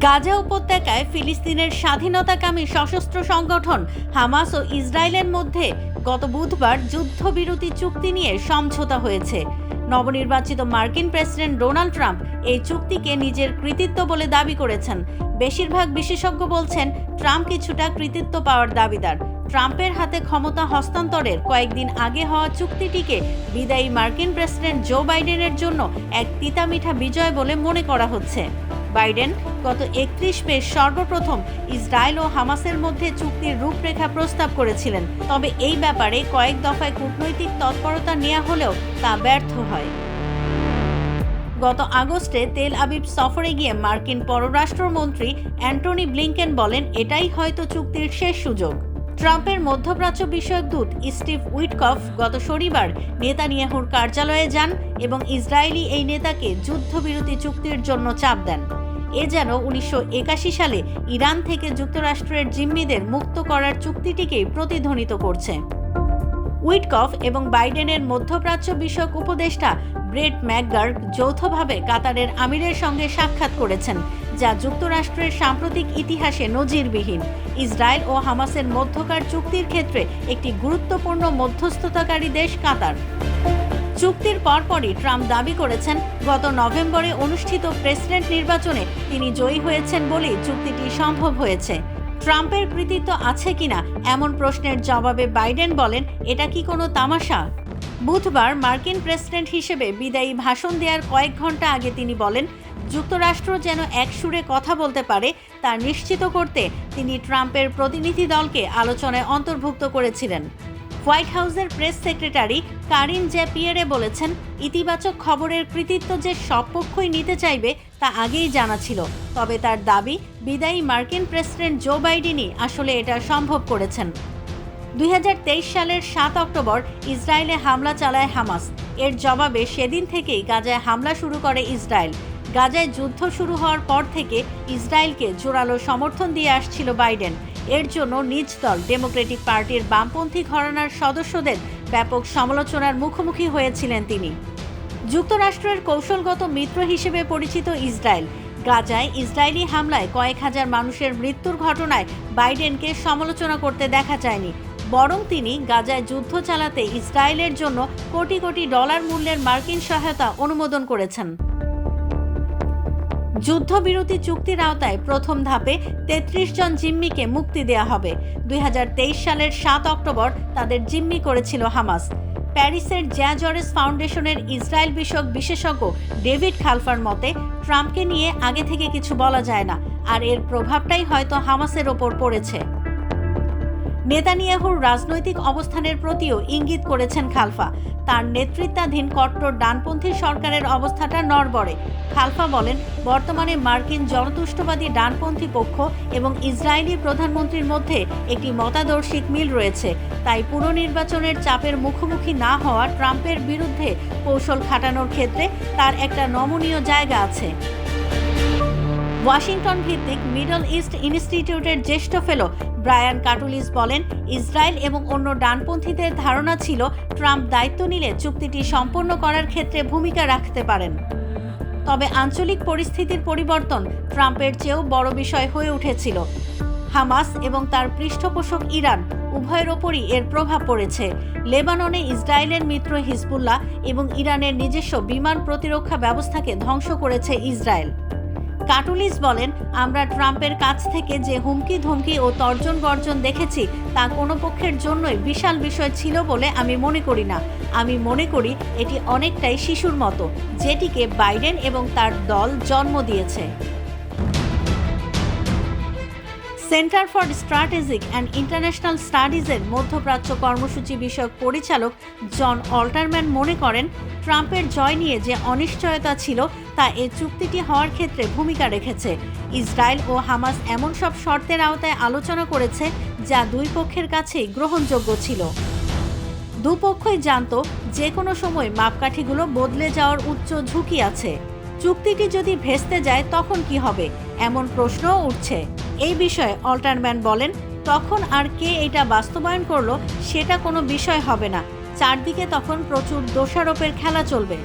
গাজা উপত্যকায় ফিলিস্তিনের স্বাধীনতাকামী সশস্ত্র সংগঠন হামাস ও ইসরায়েলের মধ্যে গত বুধবার যুদ্ধবিরতি চুক্তি নিয়ে সমঝোতা হয়েছে। নবনির্বাচিত মার্কিন প্রেসিডেন্ট ডোনাল্ড ট্রাম্প এই চুক্তিকে নিজের কৃতিত্ব বলে দাবি করেছেন। বেশিরভাগ বিশেষজ্ঞ বলছেন ট্রাম্প কিছুটা কৃতিত্ব পাওয়ার দাবিদার। ট্রাম্পের হাতে ক্ষমতা হস্তান্তরের কয়েকদিন আগে হওয়া চুক্তিটিকে বিদায়ী মার্কিন প্রেসিডেন্ট জো বাইডেনের জন্য এক তিতামিঠা বিজয় বলে মনে করা হচ্ছে। বাইডেন গত 31 মে সর্বপ্রথম ইসরায়েল ও হামাসের মধ্যে চুক্তির রূপরেখা প্রস্তাব করেছিলেন, তবে এই ব্যাপারে কয়েক দফায় কূটনৈতিক তৎপরতা নেওয়া হলেও তা ব্যর্থ হয়। গত আগস্টে তেল আবিব সফরে গিয়ে মার্কিন পররাষ্ট্রমন্ত্রী অ্যান্টনি ব্লিংকেন বলেন এটাই হয়তো চুক্তির শেষ সুযোগ। ট্রাম্পের মধ্যপ্রাচ্য বিষয়ক দূত স্টিভ উইটকফ গত শনিবার নেতানিয়াহুর কার্যালয়ে যান এবং ইসরায়েলি এই নেতাকে যুদ্ধবিরতি চুক্তির জন্য চাপ দেন। এ যেন 1981 সালে ইরান থেকে যুক্তরাষ্ট্রের জিম্মিদের মুক্ত করার চুক্তিটিকেই প্রতিধ্বনিত করছে। উইটকফ এবং বাইডেনের মধ্যপ্রাচ্য বিষয়ক উপদেষ্টা ব্রেট ম্যাকগার্ক যৌথভাবে কাতারের আমিরের সঙ্গে সাক্ষাৎ করেছেন, যা যুক্তরাষ্ট্রের সাম্প্রতিক ইতিহাসে নজিরবিহীন। ইসরায়েল ও হামাসের মধ্যকার চুক্তির ক্ষেত্রে একটি গুরুত্বপূর্ণ মধ্যস্থতাকারী দেশ কাতার। চুক্তির পরপরই ট্রাম্প দাবি করেছেন গত নভেম্বরে অনুষ্ঠিত প্রেসিডেন্ট নির্বাচনে তিনি জয়ী হয়েছেন বলেই চুক্তিটি সম্ভব হয়েছে। ট্রাম্পের কৃতিত্ব আছে কিনা এমন প্রশ্নের জবাবে বাইডেন বলেন, এটা কি কোনো তামাশা? বুধবার মার্কিন প্রেসিডেন্ট হিসেবে বিদায়ী ভাষণ দেওয়ার কয়েক ঘন্টা আগে তিনি বলেন, যুক্তরাষ্ট্র যেন এক সুরে কথা বলতে পারে তা নিশ্চিত করতে তিনি ট্রাম্পের প্রতিনিধি দলকে আলোচনায় অন্তর্ভুক্ত করেছিলেন। হোয়াইট হাউসের প্রেস সেক্রেটারি কারিন জ্যাপিয়েরে বলেছেন, ইতিবাচক খবরের কৃতিত্ব যে সব পক্ষই নিতে চাইবে তা আগেই জানা ছিল, তবে তার দাবি বিদায়ী মার্কিন প্রেসিডেন্ট জো বাইডেনই আসলে এটা সম্ভব করেছেন। 2023 সালের 7 অক্টোবর ইসরায়েলে হামলা চালায় হামাস। এর জবাবে সেদিন থেকেই গাজায় হামলা শুরু করে ইসরায়েল। গাজায় যুদ্ধ শুরু হওয়ার পর থেকে ইসরায়েলকে জোরালো সমর্থন দিয়ে আসছিল বাইডেন। এর জন্য নিজ দল ডেমোক্রেটিক পার্টির বামপন্থী ঘরানার সদস্যদের ব্যাপক সমালোচনার মুখোমুখি হয়েছিলেন তিনি। যুক্তরাষ্ট্রের কৌশলগত মিত্র হিসেবে পরিচিত ইসরায়েল গাজায় ইসরায়েলি হামলায় কয়েক হাজার মানুষের মৃত্যুর ঘটনায় বাইডেনকে সমালোচনা করতে দেখা যায়নি, বরং তিনি গাজায় যুদ্ধ চালাতে ইসরায়েলের জন্য কোটি কোটি ডলার মূল্যের মার্কিন সহায়তা অনুমোদন করেছেন। যুদ্ধবিরতি চুক্তির আওতায় প্রথম ধাপে 33 জন জিম্মিকে মুক্তি দেওয়া হবে। 2023 সালের 7 অক্টোবর তাদের জিম্মি করেছিল হামাস। প্যারিসের জ্যাজরেস ফাউন্ডেশনের ইসরায়েল বিষয়ক বিশেষজ্ঞ ডেভিড খালফার মতে, ট্রাম্পকে নিয়ে আগে থেকে কিছু বলা যায় না, আর এর প্রভাবটাই হয়তো হামাসের ওপর পড়েছে। নেতানিয়াহুর রাজনৈতিক অবস্থানের প্রতিও ইঙ্গিত করেছেন খালফা। তার নেতৃত্বাধীন কট্টর ডানপন্থী সরকারের অবস্থাটা নড়বড়ে। খালফা বলেন, বর্তমানে মার্কিন জনতুষ্টবাদী ডানপন্থী পক্ষ এবং ইসরায়েলি প্রধানমন্ত্রীর মধ্যে একটি মতাদর্শিক মিল রয়েছে, তাই পুনর্নির্বাচনের চাপের মুখোমুখি না হওয়া ট্রাম্পের বিরুদ্ধে কৌশল খাটানোর ক্ষেত্রে তার একটা নমনীয় জায়গা আছে। ওয়াশিংটন ভিত্তিক মিডল ইস্ট ইনস্টিটিউটের জ্যেষ্ঠ ফেলো ব্রায়ান কাটুলিস বলেন, ইসরায়েল এবং অন্য ডানপন্থীদের ধারণা ছিল ট্রাম্প দায়িত্ব নিলে চুক্তিটি সম্পন্ন করার ক্ষেত্রে ভূমিকা রাখতে পারেন। তবে আঞ্চলিক পরিস্থিতির পরিবর্তন ট্রাম্পের চেয়েও বড় বিষয় হয়ে উঠেছিল। হামাস এবং তার পৃষ্ঠপোষক ইরান উভয়ের ওপরই এর প্রভাব পড়েছে। লেবাননে ইসরায়েলের মিত্র হিজবুল্লাহ এবং ইরানের নিজস্ব বিমান প্রতিরক্ষা ব্যবস্থাকে ধ্বংস করেছে ইসরায়েল। কাটুলিস বলেন, আমরা ট্রাম্পের কাছ থেকে যে হুমকি ধমকি ও তর্জন গর্জন দেখেছি তা কোনো পক্ষের জন্যই বিশাল বিষয় ছিল বলে আমি মনে করি না। আমি মনে করি এটি অনেকটাই শিশুর মতো, যেটিকে বাইডেন এবং তার দল জন্ম দিয়েছে। Centre for strategic and international স্টাডিজের মধ্যপ্রাচ্য কর্মসূচি বিষয়ক পরিচালক জন অল্টারম্যান মনে করেন, ট্রাম্পের জয় নিয়ে যে অনিশ্চয়তা ছিল তা এই চুক্তিটি হওয়ার ক্ষেত্রে ভূমিকা রেখেছে। ইসরায়েল ও হামাস এমন সব শর্তের আওতায় আলোচনা করেছে যা দুই পক্ষের কাছেই গ্রহণযোগ্য ছিল। দুপক্ষই জানত যে কোনো সময় মাপকাঠিগুলো বদলে যাওয়ার উচ্চ ঝুঁকি আছে। চুক্তিটি যদি ভেস্তে যায় তখন কি হবে, এমন প্রশ্নও উঠছে। এই বিষয়ে অল্টারম্যান বলেন, তখন আর কে এটা বাস্তবায়ন করলো সেটা কোনো বিষয় হবে না, চারদিকে তখন প্রচুর দোষারোপের খেলা চলবে।